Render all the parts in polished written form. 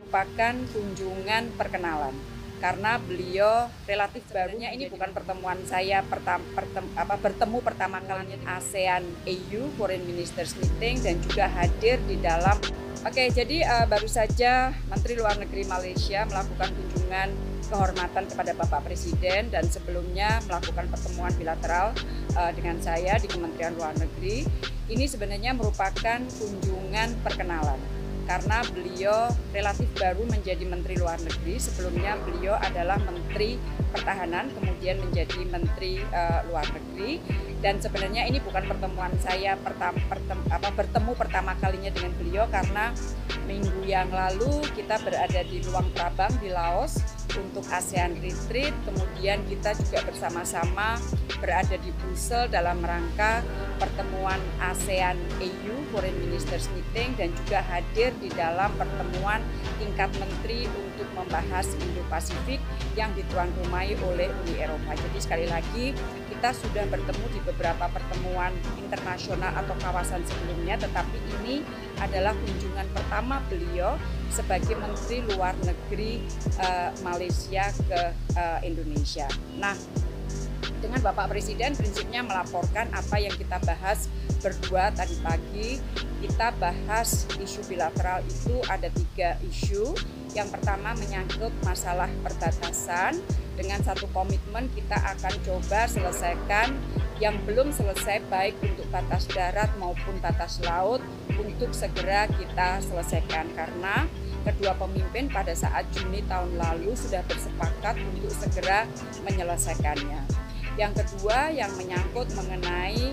merupakan kunjungan perkenalan karena beliau relatif barunya ini bukan pertemuan saya bertemu pertama kalinya di ASEAN EU Foreign Ministers Meeting dan juga hadir di dalam. Jadi baru saja Menteri Luar Negeri Malaysia melakukan kunjungan kehormatan kepada Bapak Presiden dan sebelumnya melakukan pertemuan bilateral dengan saya di Kementerian Luar Negeri. Ini sebenarnya merupakan kunjungan perkenalan karena beliau relatif baru menjadi Menteri Luar Negeri. Sebelumnya beliau adalah Menteri Pertahanan, kemudian menjadi Menteri Luar Negeri. Dan sebenarnya ini bukan pertemuan saya bertemu pertama kalinya dengan beliau karena minggu yang lalu kita berada di Luang Prabang di Laos untuk ASEAN Retreat. Kemudian kita juga bersama-sama berada di Brussels dalam rangka pertemuan ASEAN EU Foreign Ministers Meeting dan juga hadir di dalam pertemuan tingkat menteri untuk membahas Indo-Pasifik yang dituan rumahi oleh Uni Eropa. Jadi sekali lagi kita sudah bertemu di beberapa pertemuan internasional atau kawasan sebelumnya, tetapi ini adalah kunjungan pertama beliau sebagai Menteri Luar Negeri Malaysia ke Indonesia. Nah, dengan Bapak Presiden prinsipnya melaporkan apa yang kita bahas berdua tadi pagi. Kita bahas isu bilateral itu ada 3 isu. Yang pertama menyangkut masalah perbatasan. Dengan satu komitmen kita akan coba selesaikan yang belum selesai baik untuk batas darat maupun batas laut untuk segera kita selesaikan karena kedua pemimpin pada saat Juni tahun lalu sudah bersepakat untuk segera menyelesaikannya. Yang kedua yang menyangkut mengenai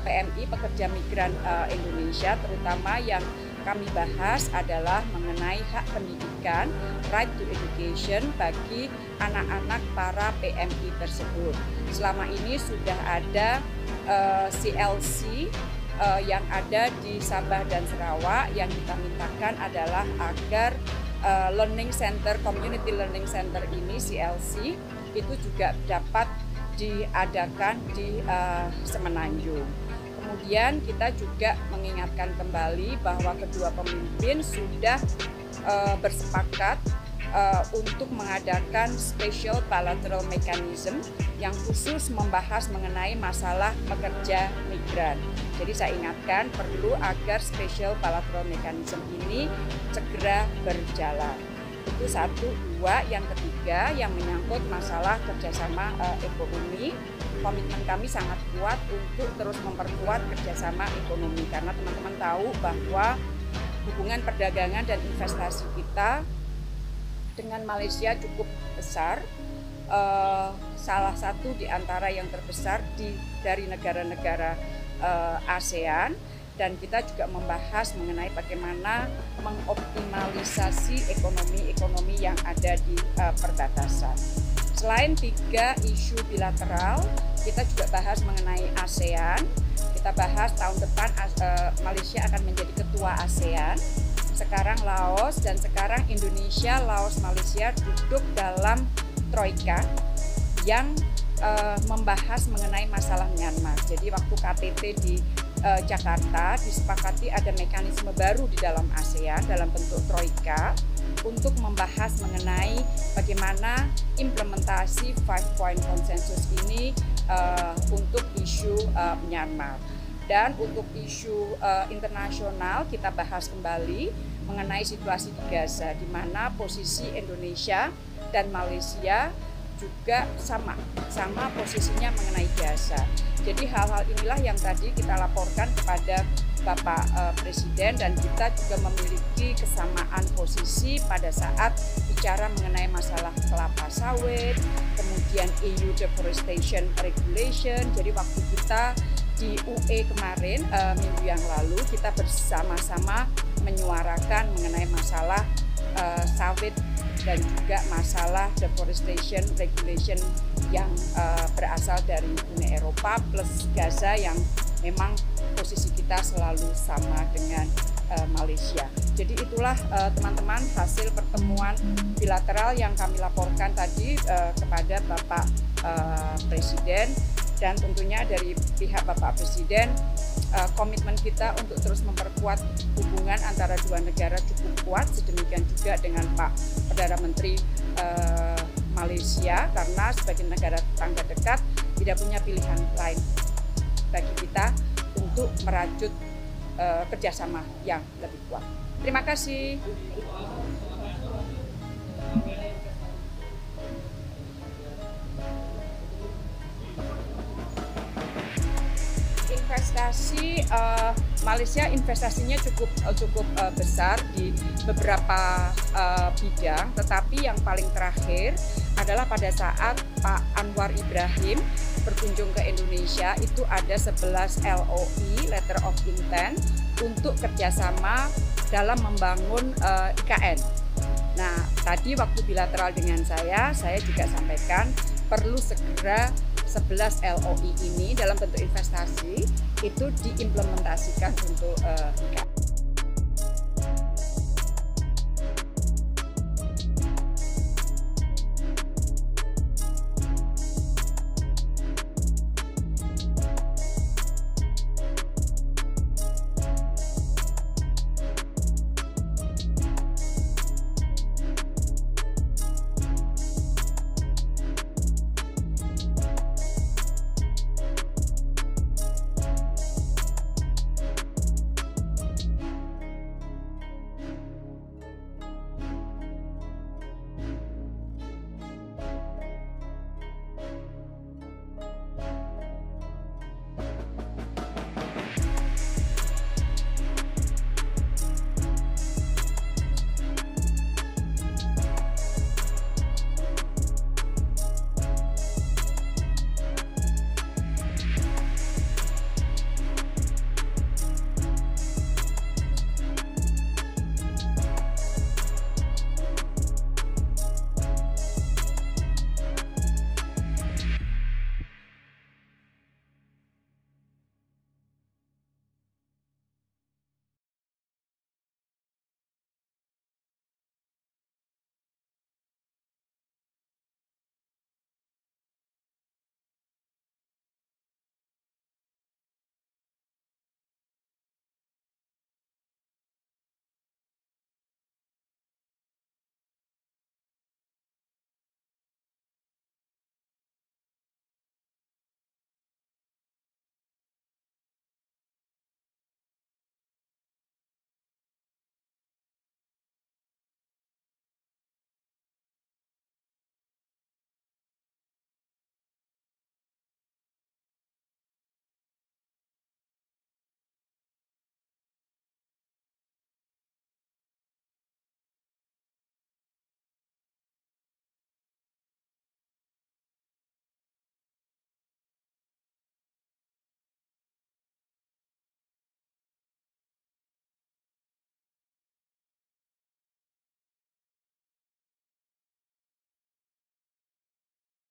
PMI pekerja migran Indonesia, terutama yang kami bahas adalah mengenai hak pendidikan, right to education bagi anak-anak para PMI tersebut. Selama ini sudah ada CLC yang ada di Sabah dan Sarawak. Yang kita mintakan adalah agar Learning Center, Community Learning Center ini CLC itu juga dapat diadakan di Semenanjung. Kemudian kita juga mengingatkan kembali bahwa kedua pemimpin sudah bersepakat untuk mengadakan special bilateral mechanism yang khusus membahas mengenai masalah pekerja migran. Jadi saya ingatkan perlu agar special bilateral mechanism ini segera berjalan. Itu 1, 2. Yang ketiga yang menyangkut masalah kerjasama ekonomi. Komitmen kami sangat kuat untuk terus memperkuat kerjasama ekonomi karena teman-teman tahu bahwa hubungan perdagangan dan investasi kita dengan Malaysia cukup besar, salah satu di antara yang terbesar dari negara-negara ASEAN. Dan kita juga membahas mengenai bagaimana mengoptimalisasi ekonomi yang ada di perbatasan. Selain 3 isu bilateral, kita juga bahas mengenai ASEAN. Kita bahas tahun depan Malaysia akan menjadi ketua ASEAN. Sekarang Laos dan sekarang Indonesia, Laos, Malaysia duduk dalam Troika yang membahas mengenai masalah Myanmar. Jadi waktu KTT di Jakarta disepakati ada mekanisme baru di dalam ASEAN dalam bentuk Troika untuk membahas mengenai bagaimana implementasi 5-point konsensus ini untuk isu Myanmar. Dan untuk isu internasional kita bahas kembali mengenai situasi di Gaza, di mana posisi Indonesia dan Malaysia juga sama posisinya mengenai Gaza. Jadi hal-hal inilah yang tadi kita laporkan kepada Bapak Presiden dan kita juga memiliki kesamaan posisi pada saat bicara mengenai masalah kelapa sawit, kemudian EU Deforestation Regulation. Jadi waktu kita di UE kemarin minggu yang lalu kita bersama-sama menyuarakan mengenai masalah sawit dan juga masalah deforestation regulation yang berasal dari Uni Eropa plus Gaza yang memang posisi kita selalu sama dengan Malaysia. Jadi itulah teman-teman hasil pertemuan bilateral yang kami laporkan tadi kepada Bapak Presiden, dan tentunya dari pihak Bapak Presiden komitmen kita untuk terus memperkuat hubungan antara dua negara cukup kuat, sedemikian juga dengan Pak Perdana Menteri Malaysia, karena sebagai negara tetangga dekat tidak punya pilihan lain bagi kita untuk merajut kerjasama yang lebih kuat. Terima kasih. Investasi Malaysia investasinya cukup besar di beberapa bidang, tetapi yang paling terakhir adalah pada saat Pak Anwar Ibrahim berkunjung ke Indonesia, itu ada 11 LOI (Letter of Intent) untuk kerjasama dalam membangun IKN. Nah, tadi waktu bilateral dengan saya juga sampaikan perlu segera 11 LOI ini dalam bentuk investasi itu diimplementasikan untuk IKN.